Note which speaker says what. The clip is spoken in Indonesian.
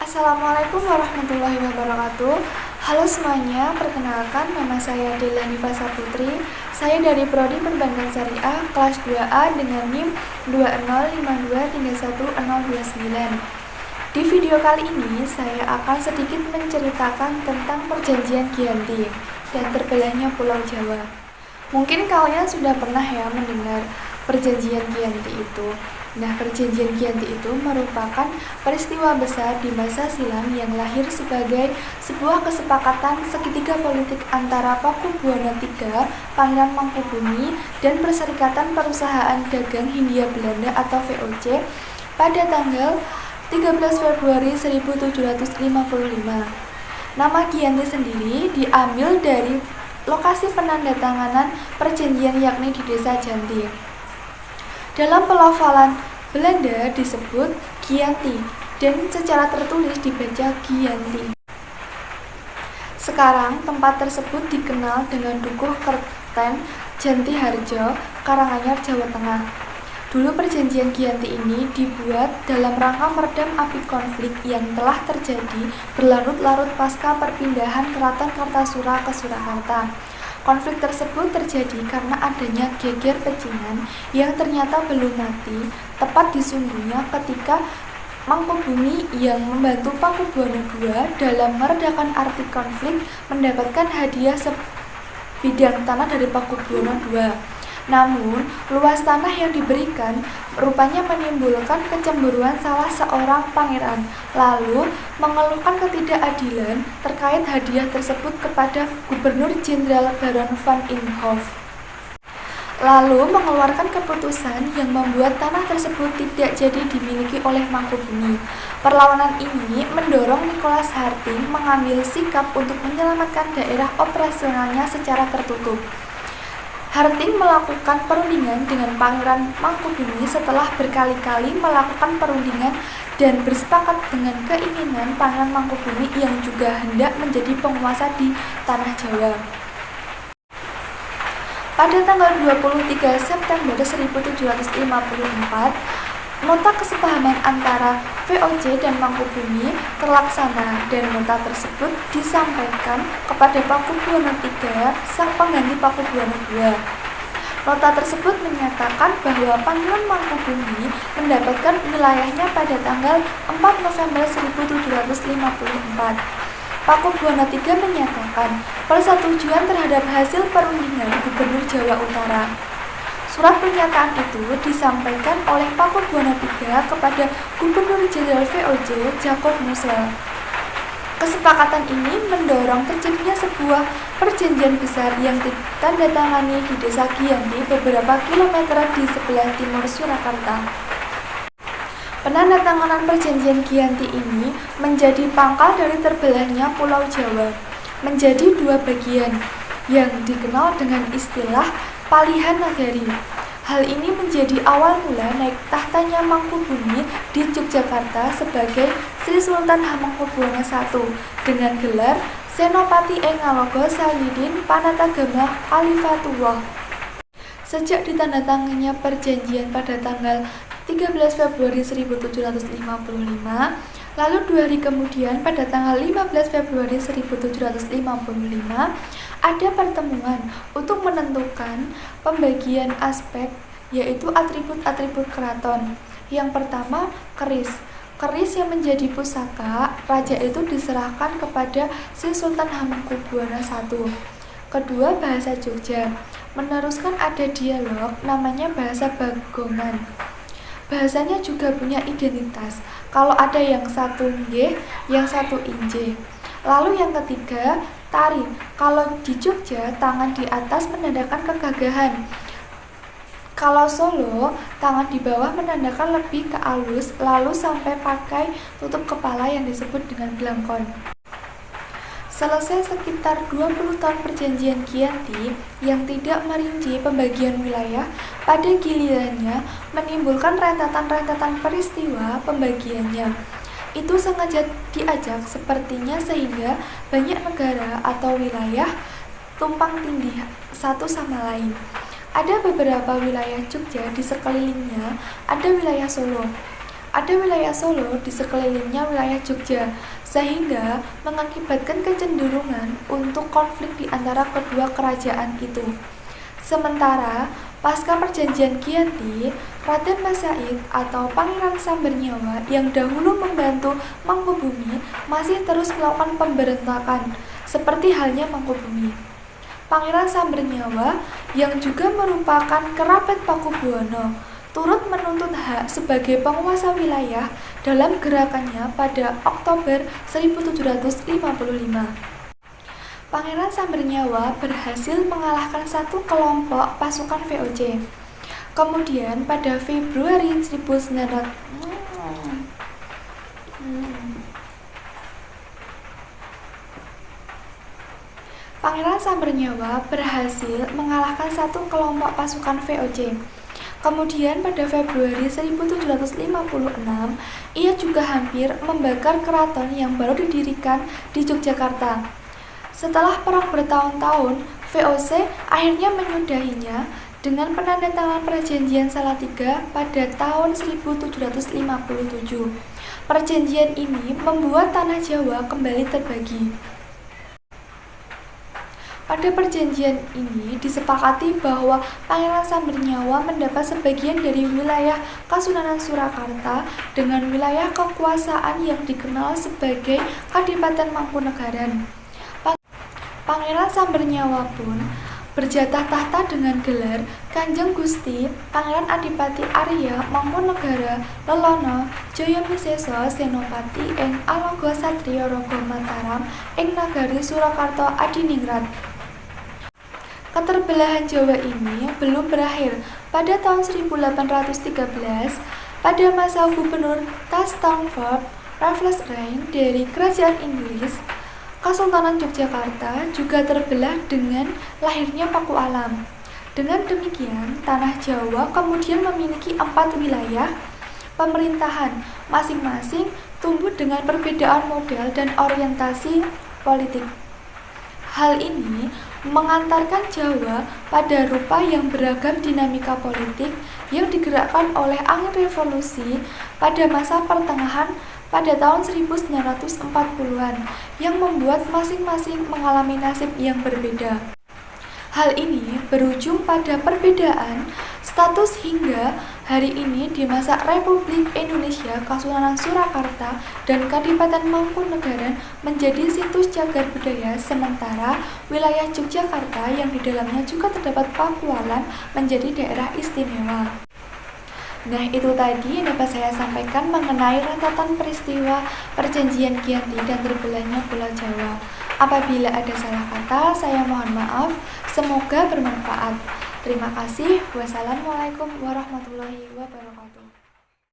Speaker 1: Assalamualaikum warahmatullahi wabarakatuh. Halo semuanya, perkenalkan nama saya Delani Fasa Putri. Saya dari Prodi Perbankan Syariah kelas 2A dengan NIM 205231029. Di video kali ini saya akan sedikit menceritakan tentang perjanjian Giyanti dan terbelahnya Pulau Jawa. Mungkin kalian sudah pernah ya mendengar perjanjian Giyanti itu. Nah, perjanjian Giyanti itu merupakan peristiwa besar di masa silam yang lahir sebagai sebuah kesepakatan segitiga politik antara Pakubuwono III, Pangeran Mangkubumi, dan Perserikatan Perusahaan Dagang Hindia Belanda atau VOC pada tanggal 13 Februari 1755. Nama Giyanti sendiri diambil dari lokasi penandatanganan perjanjian yakni di Desa Janti. Dalam pelafalan Belanda disebut Giyanti dan secara tertulis dibaca Giyanti. Sekarang tempat tersebut dikenal dengan Dukuh Kerten, Janti Harjo, Karanganyar, Jawa Tengah. Dulu perjanjian Giyanti ini dibuat dalam rangka meredam api konflik yang telah terjadi berlarut-larut pasca perpindahan Keraton Kartasura ke Surakarta. Konflik tersebut terjadi karena adanya geger pecinan yang ternyata belum mati, tepat di sungguhnya ketika Mangkubumi yang membantu Pakubuwono II dalam meredakan arti konflik mendapatkan hadiah sebidang tanah dari Pakubuwono II. Namun, luas tanah yang diberikan rupanya menimbulkan kecemburuan salah seorang pangeran, lalu mengeluhkan ketidakadilan terkait hadiah tersebut kepada Gubernur Jenderal Baron van Imhoff. Lalu mengeluarkan keputusan yang membuat tanah tersebut tidak jadi dimiliki oleh Mangkubumi. Perlawanan ini mendorong Nicholas Harting mengambil sikap untuk menyelamatkan daerah operasionalnya secara tertutup. Harting melakukan perundingan dengan Pangeran Mangkubumi setelah berkali-kali melakukan perundingan dan bersepakat dengan keinginan Pangeran Mangkubumi yang juga hendak menjadi penguasa di tanah Jawa. Pada tanggal 23 September 1754, nota kesepahaman antara VOC dan Mangkubumi terlaksana dan nota tersebut disampaikan kepada Pakubuwono III, sang pengganti Pakubuwono II. Nota tersebut menyatakan bahwa Pangeran Mangkubumi mendapatkan wilayahnya pada tanggal 4 November 1754. Pakubuwono III menyatakan persetujuan terhadap hasil perundingan Gubernur Jawa Utara. Surat pernyataan itu disampaikan oleh Pakubuwono III kepada Gubernur Jenderal VOC Jacob Mussel. Kesepakatan ini mendorong terjadinya sebuah perjanjian besar yang ditandatangani di Desa Giyanti beberapa kilometer di sebelah timur Surakarta. Penandatanganan perjanjian Giyanti ini menjadi pangkal dari terbelahnya Pulau Jawa menjadi dua bagian yang dikenal dengan istilah Palihan Nagari. Hal ini menjadi awal mula naik tahtanya Mangkubumi di Yogyakarta sebagai Sri Sultan Hamengkubuwono I dengan gelar Senopati ing Ngaloga Sayyidin Panatagama Khalifatullah. Sejak ditandatangannya perjanjian pada tanggal 13 Februari 1755, lalu 2 hari kemudian pada tanggal 15 Februari 1755 ada pertemuan untuk menentukan pembagian aspek yaitu atribut-atribut keraton. Yang pertama, keris. Keris yang menjadi pusaka raja itu diserahkan kepada Sri Sultan Hamengkubuwono I. Kedua, bahasa Jogja. Meneruskan ada dialog namanya bahasa Bagongan. Bahasanya juga punya identitas. Kalau ada yang satu nggih, yang satu inje. Lalu yang ketiga, tari. Kalau di Jogja, tangan di atas menandakan kegagahan. Kalau Solo, tangan di bawah menandakan lebih ke alus, lalu sampai pakai tutup kepala yang disebut dengan blangkon. Selesai sekitar 20 tahun perjanjian Giyanti yang tidak merinci pembagian wilayah, pada gilirannya menimbulkan rentetan-rentetan peristiwa pembagiannya. Itu sengaja diajak sepertinya sehingga banyak negara atau wilayah tumpang tindih satu sama lain. Ada beberapa wilayah Jogja di sekelilingnya, ada wilayah Solo. ada wilayah Solo di sekelilingnya wilayah Jogja, sehingga mengakibatkan kecenderungan untuk konflik di antara kedua kerajaan itu. Sementara, pasca perjanjian Giyanti, Raden Mas Said atau Pangeran Sambernyawa yang dahulu membantu Mangkubumi masih terus melakukan pemberontakan, seperti halnya Mangkubumi. Pangeran Sambernyawa yang juga merupakan kerabat Pakubuwono turut menuntut hak sebagai penguasa wilayah dalam gerakannya pada Oktober 1755. Pangeran Sambernyawa berhasil mengalahkan satu kelompok pasukan VOC. Kemudian pada Februari 1900 Pangeran Sambernyawa berhasil mengalahkan satu kelompok pasukan VOC. Kemudian pada Februari 1756, ia juga hampir membakar keraton yang baru didirikan di Yogyakarta. Setelah perang bertahun-tahun, VOC akhirnya menyudahinya dengan penandatanganan Perjanjian Salatiga pada tahun 1757. Perjanjian ini membuat tanah Jawa kembali terbagi. Pada perjanjian ini disepakati bahwa Pangeran Sambernyawa mendapat sebagian dari wilayah Kasunanan Surakarta dengan wilayah kekuasaan yang dikenal sebagai Kadipaten Mangkunegaran. Pangeran Sambernyawa pun berjatah tahta dengan gelar Kanjeng Gusti Pangeran Adipati Arya Mangkunegara Lelono Jayamisesa Senopati ing Alaga Satriya Raga Mataram ing Nagari Surakarta Adiningrat. Keterbelahan Jawa ini belum berakhir. Pada tahun 1813, pada masa Gubernur Stamford Raffles Reign dari Kerajaan Inggris, Kesultanan Yogyakarta juga terbelah dengan lahirnya Paku Alam. Dengan demikian, tanah Jawa kemudian memiliki 4 wilayah pemerintahan, masing-masing tumbuh dengan perbedaan model dan orientasi politik. Hal ini mengantarkan Jawa pada rupa yang beragam dinamika politik yang digerakkan oleh angin revolusi pada masa pertengahan pada tahun 1940-an yang membuat masing-masing mengalami nasib yang berbeda. Hal ini berujung pada perbedaan status hingga hari ini di masa Republik Indonesia Kasunanan Surakarta dan Kadipaten Mangkunegaran menjadi situs cagar budaya, sementara wilayah Yogyakarta yang di dalamnya juga terdapat Pakualam menjadi daerah istimewa. Nah, itu tadi yang dapat saya sampaikan mengenai rentetan peristiwa perjanjian Giyanti dan terbelahnya Pulau Jawa. Apabila ada salah kata, saya mohon maaf. Semoga bermanfaat. Terima kasih. Wassalamualaikum warahmatullahi wabarakatuh.